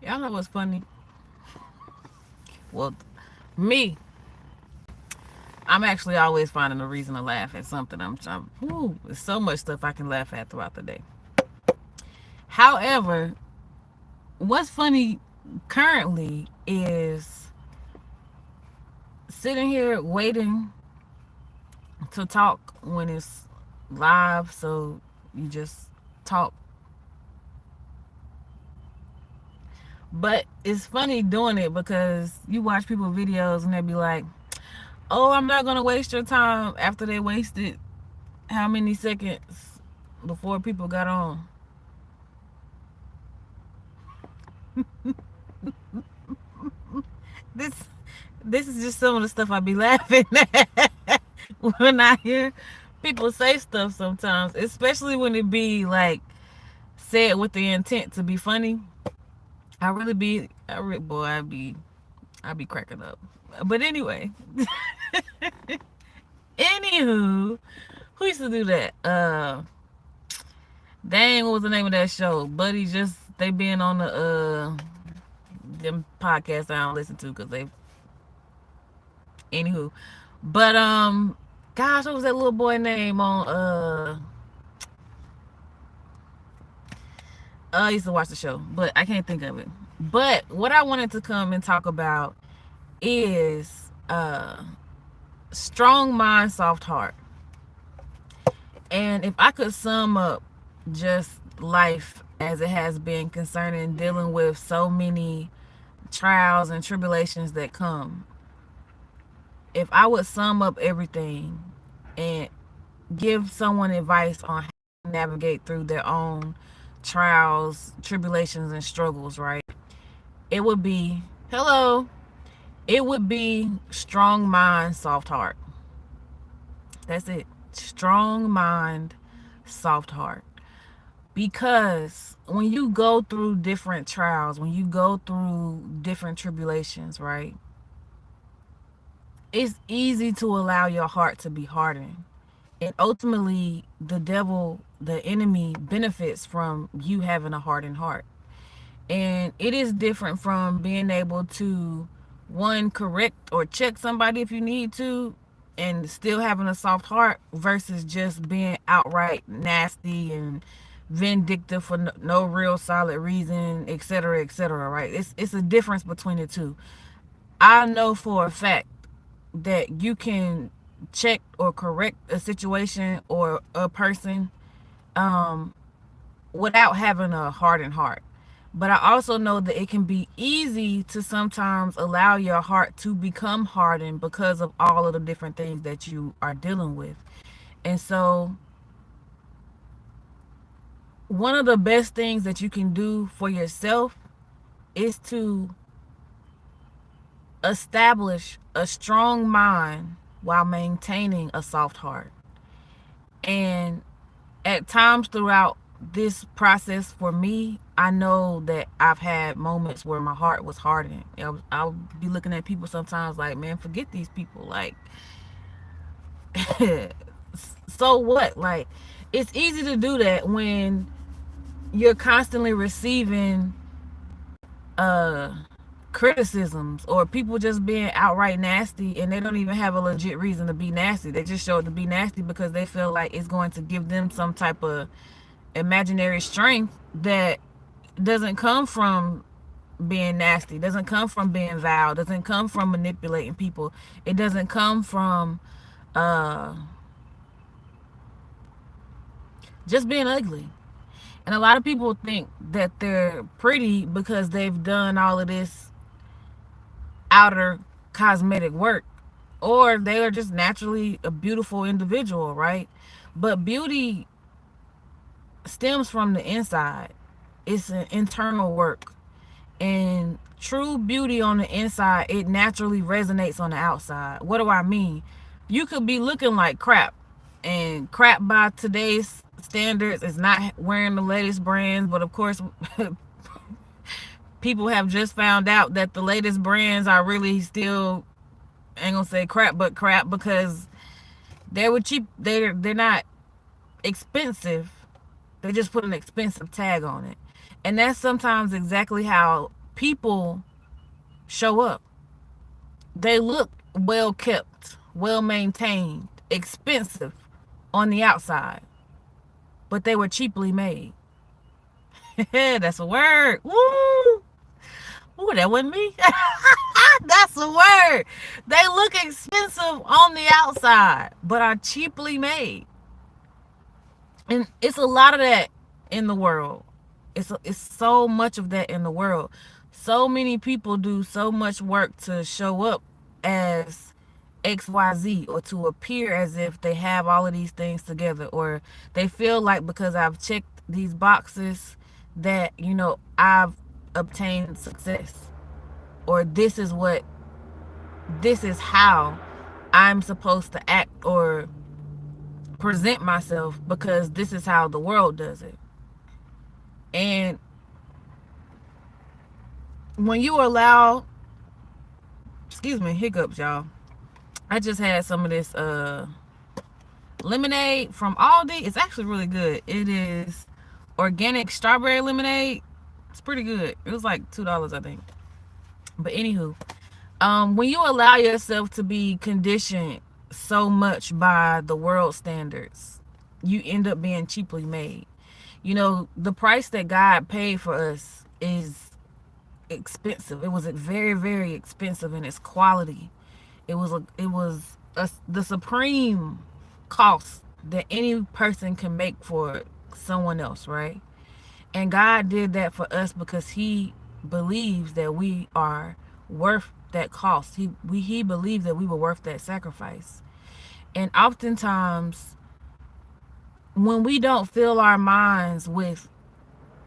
Y'all know what's funny? Well, me, I'm actually always finding a reason to laugh at something. There's so much stuff I can laugh at throughout the day. However, what's funny currently is sitting here waiting to talk when it's live, so you just talk. But it's funny doing it because you watch people videos and they be like, "Oh, I'm not gonna waste your time," after they wasted how many seconds before people got on. This this is just some of the stuff I be laughing at when I hear people say stuff sometimes, especially when it be like said with the intent to be funny. Boy, I be cracking up. But anyway, anywho, who used to do that? Dang, what was the name of that show? Buddy, just they being on the them podcasts I don't listen to because they anywho. But gosh, what was that little boy name on I used to watch the show, but I can't think of it. But what I wanted to come and talk about is strong mind, soft heart. And if I could sum up just life as it has been concerning dealing with so many trials and tribulations that come, if I would sum up everything and give someone advice on how to navigate through their own trials, tribulations, and struggles, right? It would be, hello, it would be strong mind, soft heart. That's it. Strong mind, soft heart. Because when you go through different trials, when you go through different tribulations, right? It's easy to allow your heart to be hardened. And ultimately, the devil, the enemy, benefits from you having a hardened heart. And it is different from being able to, one, correct or check somebody if you need to, and still having a soft heart versus just being outright nasty and vindictive for no real solid reason, etc., etc. Right? It's a difference between the two. I know for a fact that you can check or correct a situation or a person um, without having a hardened heart. But I also know that it can be easy to sometimes allow your heart to become hardened because of all of the different things that you are dealing with. And so, one of the best things that you can do for yourself is to establish a strong mind while maintaining a soft heart. And at times throughout this process for me, I know that I've had moments where my heart was hardened. I'll be looking at people sometimes like, man, forget these people. Like, so what? Like, it's easy to do that when you're constantly receiving uh criticisms or people just being outright nasty and they don't even have a legit reason to be nasty. They just show it to be nasty because they feel like it's going to give them some type of imaginary strength that doesn't come from being nasty, doesn't come from being vile, doesn't come from manipulating people. It doesn't come from uh just being ugly. And a lot of people think that they're pretty because they've done all of this outer cosmetic work, or they are just naturally a beautiful individual, right? But beauty stems from the inside. It's an internal work. And true beauty on the inside, it naturally resonates on the outside. What do I mean? You could be looking like crap, and crap by today's standards is not wearing the latest brands, but of course people have just found out that the latest brands are really still, I ain't gonna say crap, but crap, because they were cheap. They're not expensive. They just put an expensive tag on it. And that's sometimes exactly how people show up. They look well kept, well maintained, expensive on the outside, but they were cheaply made. That's a word. Woo! Ooh, that wasn't me. That's a word. They look expensive on the outside, but are cheaply made. And it's a lot of that in the world. It's so much of that in the world. So many people do so much work to show up as XYZ, or to appear as if they have all of these things together, or they feel like because I've checked these boxes that, I've obtained success, or this is how I'm supposed to act or present myself, because this is how the world does it. And when you allow, excuse me, hiccups, y'all. I just had some of this lemonade from Aldi. It's actually really good. It is organic strawberry lemonade. It's pretty good. It was like $2, I think. But anywho, when you allow yourself to be conditioned so much by the world standards, you end up being cheaply made. The price that God paid for us is expensive. It was very, very expensive in its quality. It was the supreme cost that any person can make for someone else, right? And God did that for us because He believes that we are worth that cost. He believed that we were worth that sacrifice. And oftentimes, when we don't fill our minds with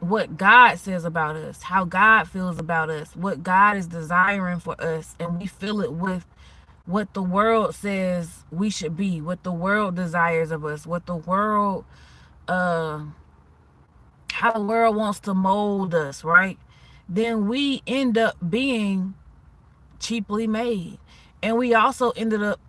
what God says about us, how God feels about us, what God is desiring for us, and we fill it with what the world says we should be, what the world desires of us, what the world, how the world wants to mold us, right? Then we end up being cheaply made. And we also end up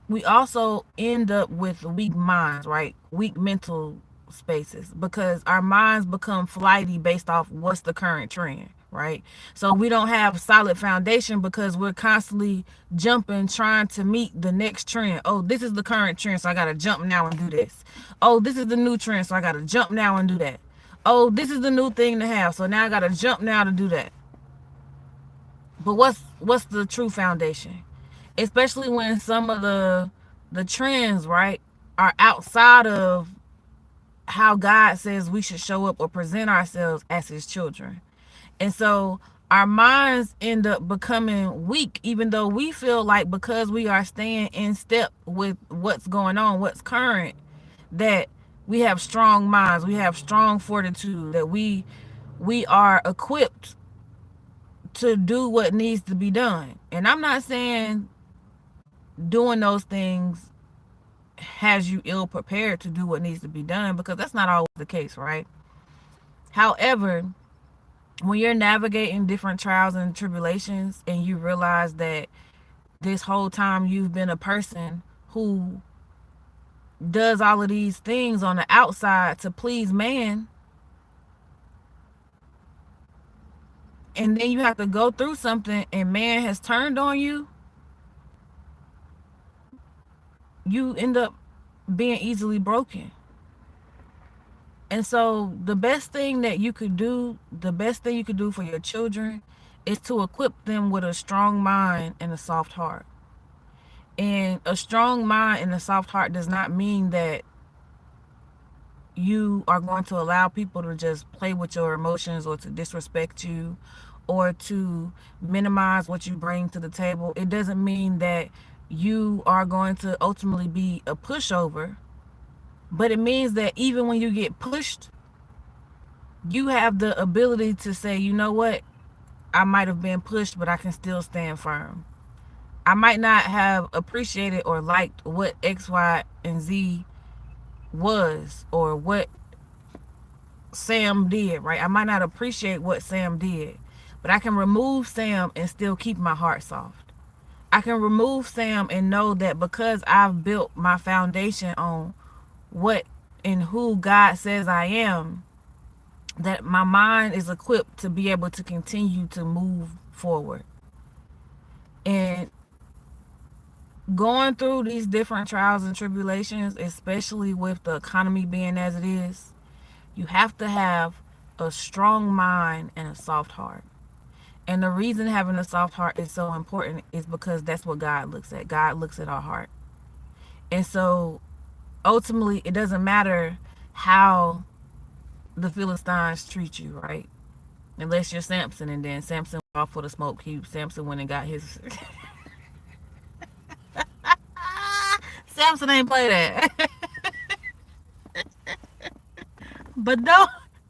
with weak minds, right? Weak mental spaces, because our minds become flighty based off what's the current trend, right? So we don't have solid foundation because we're constantly jumping, trying to meet the next trend. Oh, this is the current trend, so I gotta jump now and do this. Oh, this is the new trend, so I gotta jump now and do that. Oh, this is the new thing to have, so now I gotta jump now to do that. But what's the true foundation? Especially when some of the trends, right, are outside of how God says we should show up or present ourselves as His children. And so our minds end up becoming weak, even though we feel like because we are staying in step with what's going on, what's current, that we have strong minds, we have strong fortitude, that we are equipped to do what needs to be done. And I'm not saying doing those things has you ill prepared to do what needs to be done, because that's not always the case, right? However, when you're navigating different trials and tribulations, and you realize that this whole time you've been a person who does all of these things on the outside to please man, and then you have to go through something and man has turned on you, you end up being easily broken. And so the best thing you could do for your children is to equip them with a strong mind and a soft heart. And a strong mind and a soft heart does not mean that you are going to allow people to just play with your emotions, or to disrespect you, or to minimize what you bring to the table. It doesn't mean that you are going to ultimately be a pushover, but it means that even when you get pushed, you have the ability to say, you know what, I might have been pushed, but I can still stand firm. I might not have appreciated or liked what X, Y, and Z was, or what Sam did, right? I might not appreciate what Sam did, but I can remove Sam and still keep my heart soft. I can remove Sam and know that because I've built my foundation on what and who God says I am, that my mind is equipped to be able to continue to move forward. And going through these different trials and tribulations, especially with the economy being as it is, you have to have a strong mind and a soft heart. And the reason having a soft heart is so important is because that's what God looks at. God looks at our heart. And so ultimately, it doesn't matter how the Philistines treat you, right? Unless you're Samson, and then Samson went off for the smoke. Samson went and got his. Samson ain't play that. But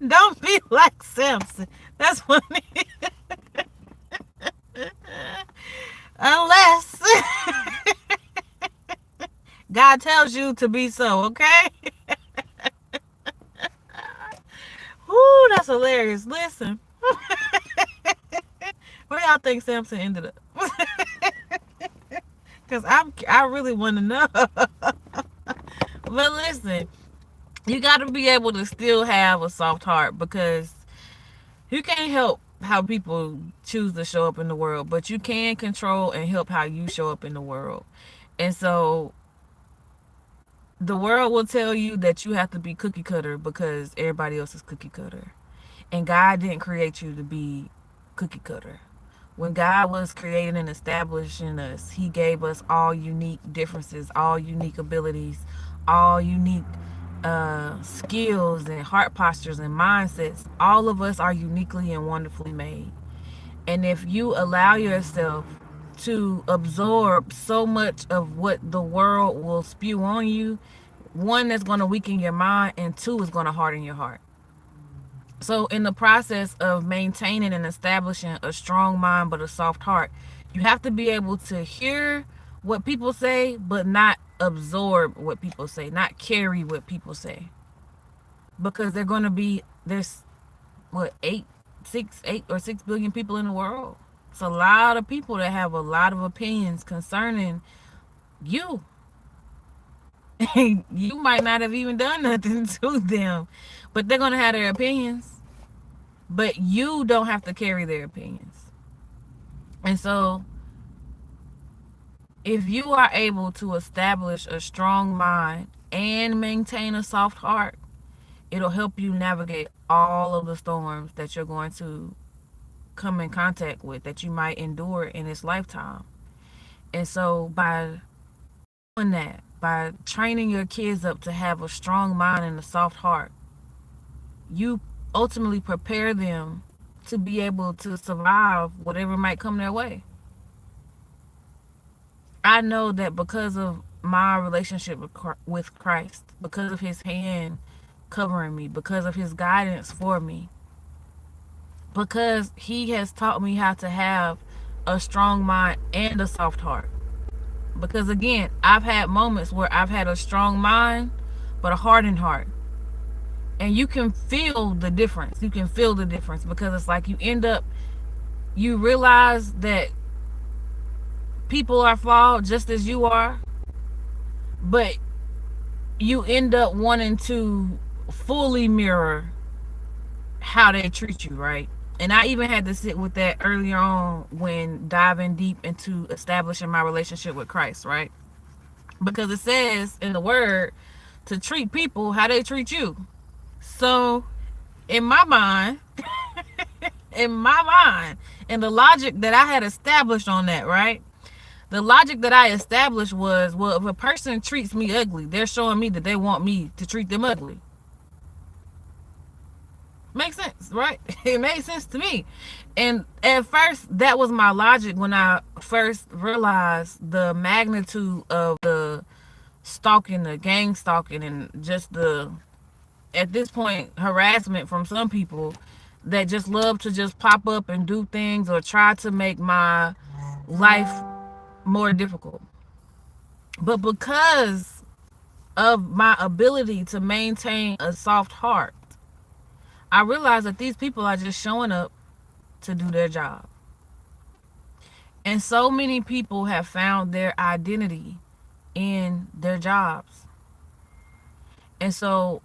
don't be like Samson. That's funny. Unless God tells you to be so, okay? Whoo, that's hilarious. Listen. Where y'all think Samson ended up? Because I really want to know. But listen, you got to be able to still have a soft heart, because you can't help how people choose to show up in the world, but you can control and help how you show up in the world. And so the world will tell you that you have to be cookie cutter because everybody else is cookie cutter. And God didn't create you to be cookie cutter. When God was creating and establishing us, He gave us all unique differences, all unique abilities, all unique skills and heart postures and mindsets. All of us are uniquely and wonderfully made. And if you allow yourself to absorb so much of what the world will spew on you, one, that's going to weaken your mind, and two, is going to harden your heart. So in the process of maintaining and establishing a strong mind but a soft heart, you have to be able to hear what people say, but not absorb what people say, not carry what people say. Because they're going to be, there's what, 8 or 6 billion people in the world. It's a lot of people that have a lot of opinions concerning you. You might not have even done nothing to them, but they're going to have their opinions. But you don't have to carry their opinions. And so if you are able to establish a strong mind and maintain a soft heart, it'll help you navigate all of the storms that you're going to come in contact with, that you might endure in this lifetime. And so by doing that, by training your kids up to have a strong mind and a soft heart, you ultimately prepare them to be able to survive whatever might come their way. I know that because of my relationship with Christ, because of His hand covering me, because of His guidance for me, because He has taught me how to have a strong mind and a soft heart. Because again, I've had moments where I've had a strong mind but a hardened heart. And you can feel the difference. You can feel the difference, because it's like you realize that people are flawed just as you are, but you end up wanting to fully mirror how they treat you, right? And I even had to sit with that earlier on when diving deep into establishing my relationship with Christ, right? Because it says in the Word to treat people how they treat you. So in my mind, and the logic that I had established on that, right? The logic that I established was, well, if a person treats me ugly, they're showing me that they want me to treat them ugly. Makes sense, right? It made sense to me. And at first, that was my logic when I first realized the magnitude of the stalking, the gang stalking, and just the, at this point, harassment from some people that just love to just pop up and do things or try to make my life more difficult. But because of my ability to maintain a soft heart, I realized that these people are just showing up to do their job. And so many people have found their identity in their jobs. And so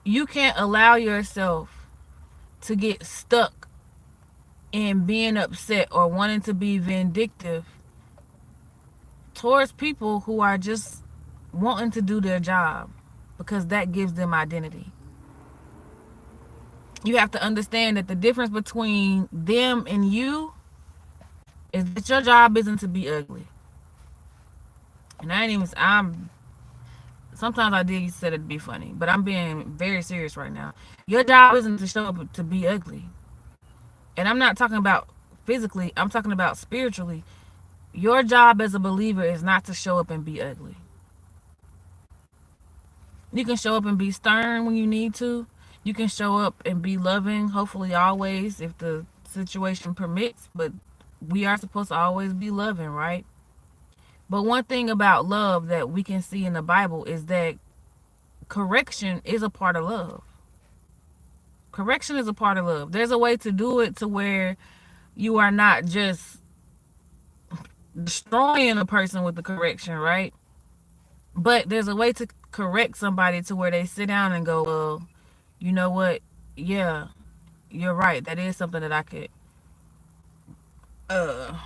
you can't allow yourself to get stuck in being upset or wanting to be vindictive towards people who are just wanting to do their job, because that gives them identity. You have to understand that the difference between them and you is that your job isn't to be ugly. And I'm sometimes I did say it to be funny, but I'm being very serious right now. Your job isn't to show up to be ugly. And I'm not talking about physically, I'm talking about spiritually. Your job as a believer is not to show up and be ugly. You can show up and be stern when you need to. You can show up and be loving, hopefully always, if the situation permits. But we are supposed to always be loving, right? But one thing about love that we can see in the Bible is that correction is a part of love. Correction is a part of love. There's a way to do it to where you are not just destroying a person with the correction, right? But there's a way to correct somebody to where they sit down and go, well, you know what? Yeah, you're right. That is something that I could, uh,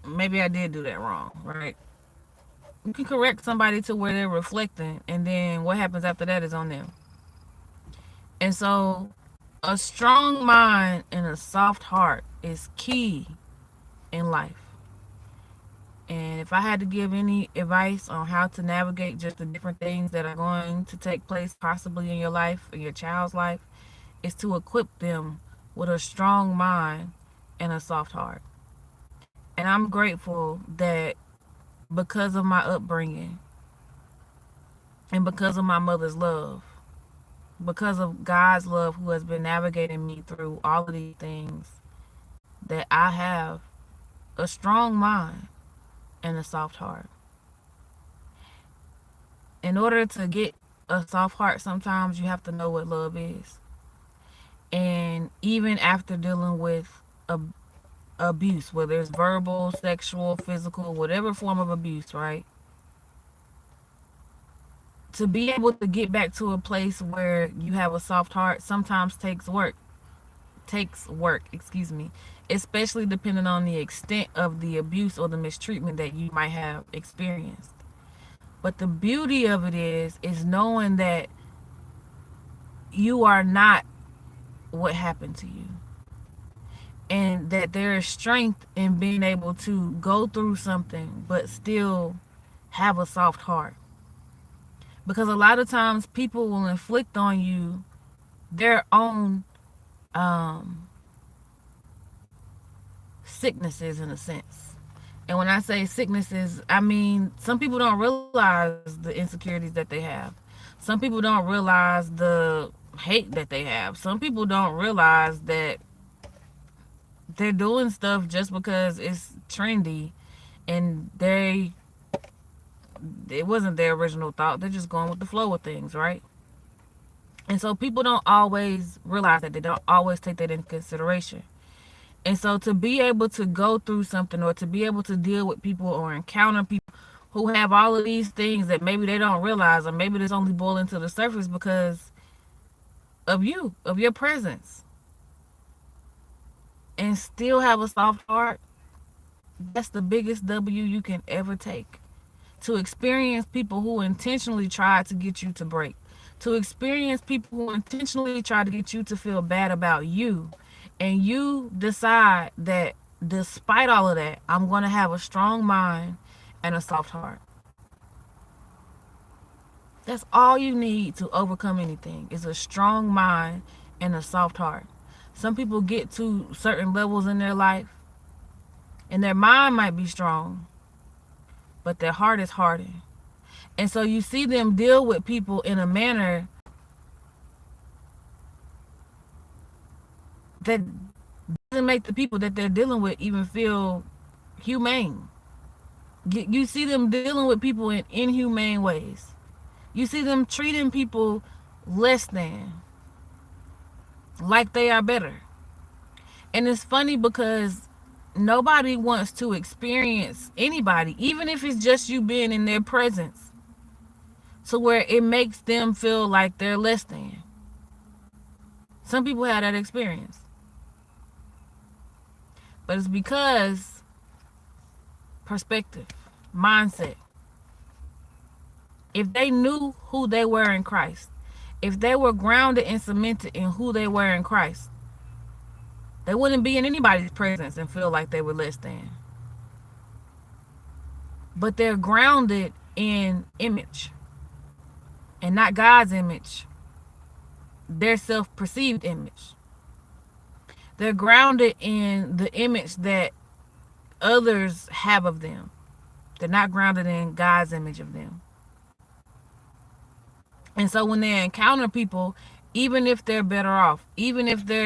maybe I did do that wrong, right? You can correct somebody to where they're reflecting, and then what happens after that is on them. And so, a strong mind and a soft heart is key in life. And if I had to give any advice on how to navigate just the different things that are going to take place possibly in your life or your child's life, is to equip them with a strong mind and a soft heart. And I'm grateful that because of my upbringing and because of my mother's love, because of God's love who has been navigating me through all of these things, that I have a strong mind and a soft heart. In order to get a soft heart, sometimes you have to know what love is. And even after dealing with abuse, whether it's verbal, sexual, physical, whatever form of abuse, right? To be able to get back to a place where you have a soft heart sometimes takes work. Excuse me. Especially depending on the extent of the abuse or the mistreatment that you might have experienced. But the beauty of it is knowing that you are not what happened to you. And that there is strength in being able to go through something but still have a soft heart. Because a lot of times people will inflict on you their own sicknesses in a sense. And when I say sicknesses, I mean some people don't realize the insecurities that they have. Some people don't realize the hate that they have. Some people don't realize that they're doing stuff just because it's trendy and it wasn't their original thought. They're just going with the flow of things, right? And so people don't always realize that. They don't always take that into consideration. And so to be able to go through something or to be able to deal with people or encounter people who have all of these things that maybe they don't realize, or maybe it's only boiling to the surface because of you, of your presence, and still have a soft heart, that's the biggest W you can ever take. To experience people who intentionally try to get you to break. To experience people who intentionally try to get you to feel bad about you. And you decide that despite all of that, I'm going to have a strong mind and a soft heart. That's all you need to overcome anything, is a strong mind and a soft heart. Some people get to certain levels in their life and their mind might be strong, but their heart is hardened. And so you see them deal with people in a manner that doesn't make the people that they're dealing with even feel humane. You see them dealing with people in inhumane ways. You see them treating people less than, like they are better. And it's funny because nobody wants to experience anybody, even if it's just you being in their presence, to where it makes them feel like they're less than. Some people have that experience. But it's because perspective, mindset. If they knew who they were in Christ, if they were grounded and cemented in who they were in Christ, they wouldn't be in anybody's presence and feel like they were less than. But they're grounded in image and not God's image, their self-perceived image. They're grounded in the image that others have of them. They're not grounded in God's image of them. And so when they encounter people, even if they're better off, even if they're